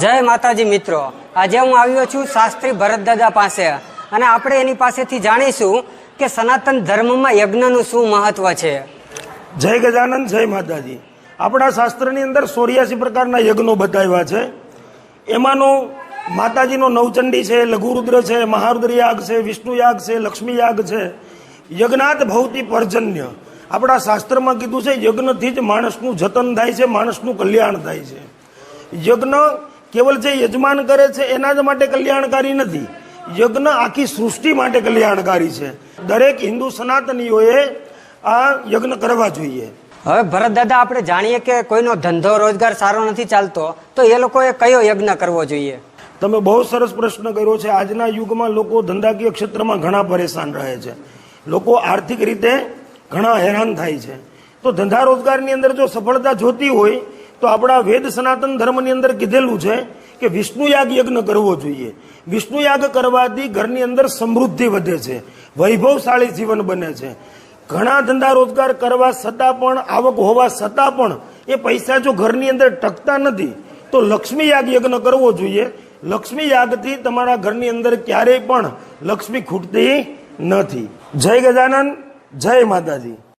જય માતાજી મિત્રો, આજે હું આવ્યો છું શાસ્ત્રી ભરતદાદા પાસે અને આપણે એની પાસેથી જાણીશું કે સનાતન ધર્મમાં યજ્ઞનું શું મહત્વ છે. જય ગજાનંદ, જય માતાજી. આપણા શાસ્ત્રની અંદર 84 પ્રકારના યજ્ઞો બતાવ્યા છે. એમાંનો માતાજીનો નવચંડી છે, લઘુરુદ્ર છે, મહારુદ્ર યાગ છે, વિષ્ણુ યાગ છે, લક્ષ્મી યાગ છે. યજ્ઞાત ભવતી પર્જન્ય. આપણા શાસ્ત્રમાં કીધું છે યજ્ઞથી જ માણસનું જતન થાય છે, માણસનું કલ્યાણ થાય છે. યજ્ઞ કેવલ જે યજમાન કરે છે એના જ માટે કલ્યાણકારી નથી, યજ્ઞ આખી સૃષ્ટિ માટે કલ્યાણકારી છે. દરેક હિન્દુ સનાતનીઓએ આ યજ્ઞ કરવા જોઈએ. હવે ભરતદાદા, આપણે જાણીએ કે કોઈનો ધંધો રોજગાર સારો નથી ચાલતો, તો એ લોકોએ કયો યજ્ઞ કરવો જોઈએ? તમે બહુ સરસ પ્રશ્ન કર્યો છે. આજના યુગમાં લોકો ધંધાકીય ક્ષેત્રમાં ઘણા પરેશાન રહે છે, લોકો આર્થિક રીતે ઘણા હેરાન થાય છે. તો ધંધા રોજગારની અંદર જો સફળતા જોતી હોય તો આપણા વેદ સનાતન ધર્મની અંદર કીધેલું છે કે વિષ્ણુ યાગ યજ્ઞ કરવો જોઈએ. વિષ્ણુ યાગ કરવાથી ઘરની અંદર સમૃદ્ધિ વધે છે, વૈભવશાળી જીવન બને છે. ઘણા ધંધા રોજગાર કરવા છતાં પણ, આવક હોવા છતાં પણ એ પૈસા જો ઘરની અંદર ટકતા નથી તો લક્ષ્મી યાગ યજ્ઞ કરવો જોઈએ. લક્ષ્મી યાગથી તમારા ઘરની અંદર ક્યારેય પણ લક્ષ્મી ખૂટતી નથી. જય ગજાનંદ, જય માતાજી.